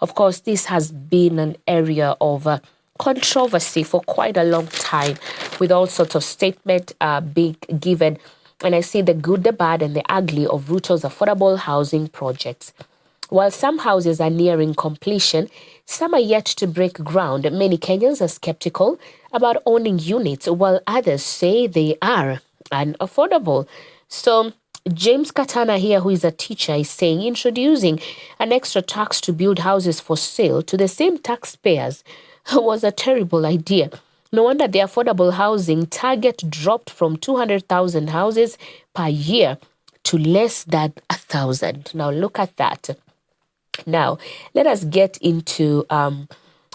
Of course, this has been an area of controversy for quite a long time, with all sorts of statements being given. And I see the good, the bad, and the ugly of Ruto's affordable housing projects. While some houses are nearing completion, some are yet to break ground. Many Kenyans are skeptical about owning units, while others say they are unaffordable. So, James Katana here, who is a teacher, is saying introducing an extra tax to build houses for sale to the same taxpayers was a terrible idea. No wonder the affordable housing target dropped from 200,000 houses per year to less than 1,000. Now, look at that. Now, let us get into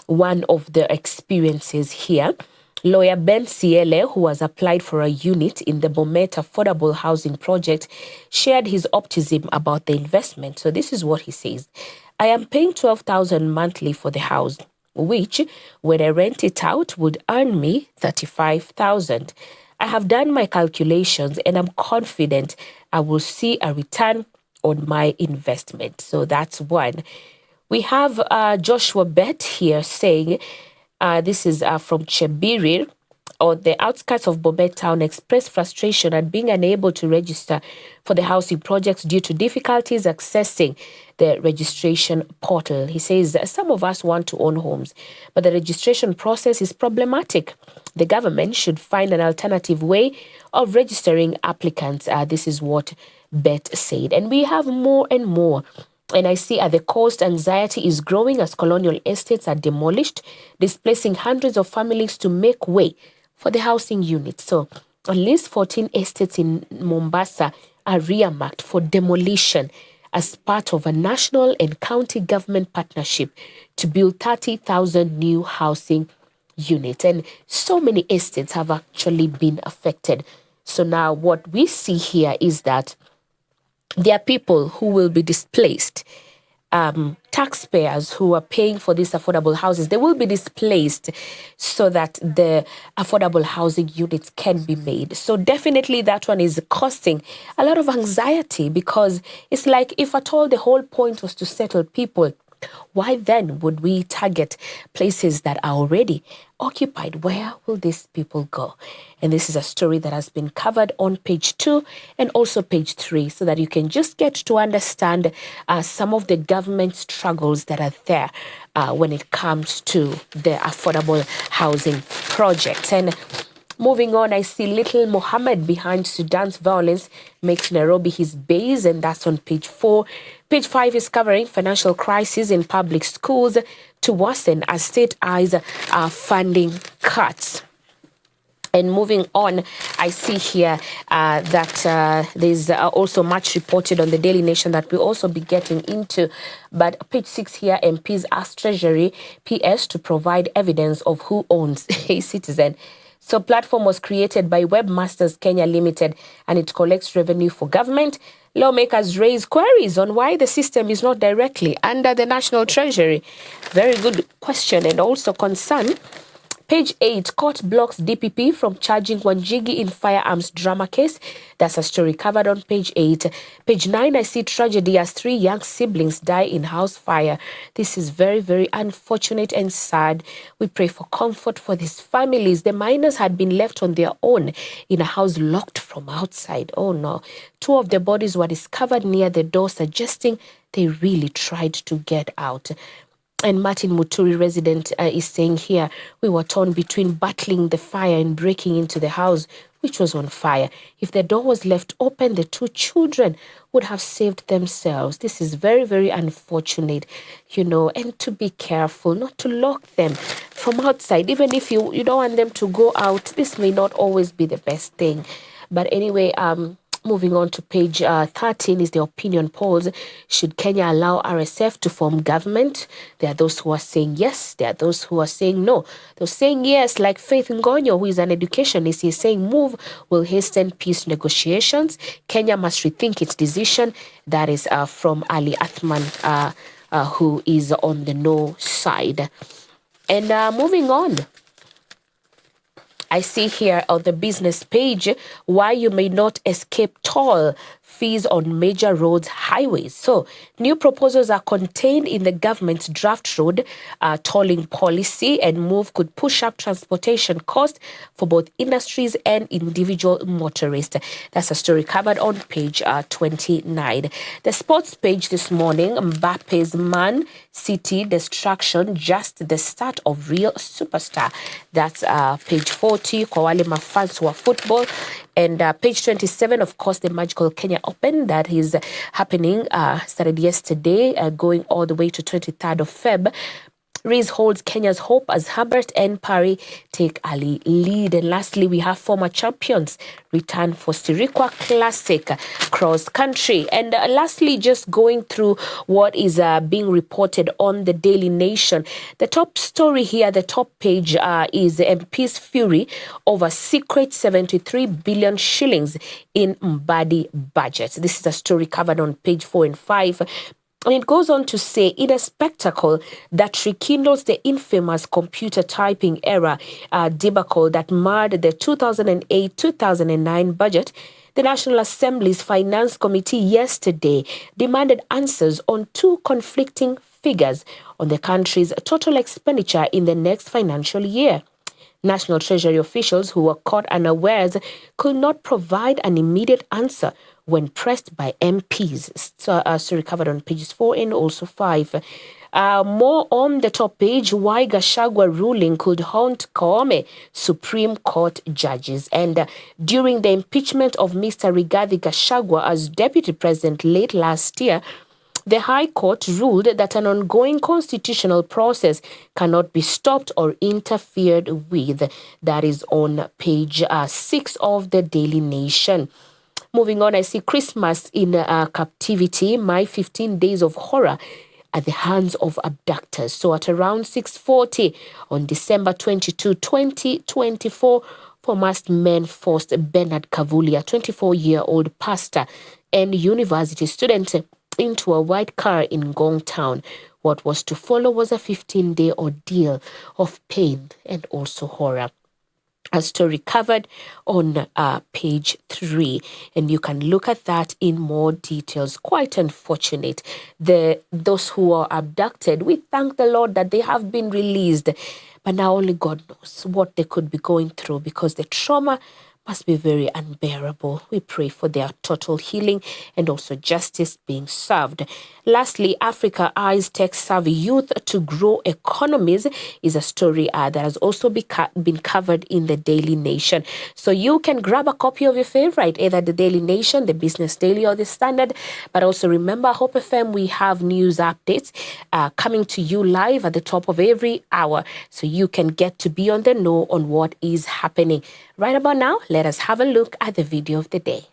one of the experiences here. Lawyer Ben Siele, who has applied for a unit in the Bomet Affordable Housing Project, shared his optimism about the investment. So this is what he says. I am paying 12,000 monthly for the house, which, when I rent it out, would earn me 35,000. I have done my calculations and I'm confident I will see a return on my investment. So that's one. We have Joshua Bet here saying, this is from Chebirir, on the outskirts of Bomet town, expressed frustration at being unable to register for the housing projects due to difficulties accessing the registration portal. He says, some of us want to own homes, but the registration process is problematic. The government should find an alternative way of registering applicants. This is what Bet said. And we have more and more. And I see at the coast, anxiety is growing as colonial estates are demolished, displacing hundreds of families to make way for the housing units. So at least 14 estates in Mombasa are earmarked for demolition as part of a national and county government partnership to build 30,000 new housing units. And so many estates have actually been affected. So now what we see here is that there are people who will be displaced, taxpayers who are paying for these affordable houses. They will be displaced so that the affordable housing units can be made. So definitely that one is causing a lot of anxiety, because it's like, if at all the whole point was to settle people, why then would we target places that are already occupied? Where will these people go? And this is a story that has been covered on page 2 and also page 3, so that you can just get to understand some of the government struggles that are there when it comes to the affordable housing projects. And moving on, I see Little Mohammed behind Sudan's violence makes Nairobi his base, and that's on page 4. Page 5 is covering financial crisis in public schools to worsen as state eyes funding cuts. And moving on, I see here that there's also much reported on the Daily Nation that we'll also be getting into. But page 6 here, MPs ask Treasury PS to provide evidence of who owns a citizen. So platform was created by Webmasters Kenya Limited, and it collects revenue for government. Lawmakers raise queries on why the system is not directly under the National Treasury. Very good question and also concern. Page 8, court blocks DPP from charging Wanjigi in firearms drama case. That's a story covered on page 8. Page 9, I see tragedy as 3 young siblings die in house fire. This is very, very unfortunate and sad. We pray for comfort for these families. The minors had been left on their own in a house locked from outside. Oh no. 2 of the bodies were discovered near the door, suggesting they really tried to get out. And Martin Muturi, resident, is saying here, we were torn between battling the fire and breaking into the house, which was on fire. If the door was left open, the 2 children would have saved themselves. This is very, very unfortunate, and to be careful not to lock them from outside. Even if you don't want them to go out, this may not always be the best thing. But anyway, moving on to page 13 is the opinion polls. Should Kenya allow RSF to form government? There are those who are saying yes. There are those who are saying no. Those saying yes, like Faith Ngonyo, who is an educationist, he's saying move will hasten peace negotiations. Kenya must rethink its decision. That is from Ali Athman, who is on the no side. And moving on, I see here on the business page why you may not escape toll. fees on major roads, highways. So new proposals are contained in the government's draft road tolling policy, and move could push up transportation costs for both industries and individual motorists. That's a story covered on page 29. The sports page this morning, Mbappe's Man City destruction, just the start of real superstar. That's page 40, kwa wale mafans wa football. And page 27, of course, the Magical Kenya Open that is happening, started yesterday, going all the way to 23rd of Feb. Rees holds Kenya's hope as Herbert and Parry take early lead. And lastly, we have former champions return for Sirikwa Classic cross country. And lastly, just going through what is being reported on the Daily Nation. The top story here, the top page is MP's fury over secret 73 billion shillings in Mbadi budget. This is a story covered on page 4 and 5. And it goes on to say, in a spectacle that rekindles the infamous computer typing era debacle that marred the 2008-2009 budget, the National Assembly's Finance Committee yesterday demanded answers on two conflicting figures on the country's total expenditure in the next financial year. National Treasury officials who were caught unawares could not provide an immediate answer when pressed by MPs. Story covered on pages 4 and also 5. More on the top page, why Gachagua ruling could haunt Koome Supreme Court judges. And during the impeachment of Mr. Rigathi Gachagua as deputy president late last year, the High Court ruled that an ongoing constitutional process cannot be stopped or interfered with. That is on page 6 of the Daily Nation. Moving on, I see Christmas in captivity, my 15 days of horror at the hands of abductors. So at around 6:40 on December 22, 2024, four masked men forced Bernard Kavulia, a 24-year-old pastor and university student, into a white car in Ngong Town. What was to follow was a 15-day ordeal of pain and also horror. A story covered on page 3, and you can look at that in more details. Quite unfortunate. Those who are abducted, we thank the Lord that they have been released, but now only God knows what they could be going through, because the trauma must be very unbearable. We pray for their total healing and also justice being served. Lastly, Africa eyes tech-savvy youth to grow economies is a story that has also been covered in the Daily Nation. So you can grab a copy of your favorite, either the Daily Nation, the Business Daily, or the Standard. But also remember, Hope FM, we have news updates coming to you live at the top of every hour, so you can get to be on the know on what is happening. Right about now, let us have a look at the video of the day.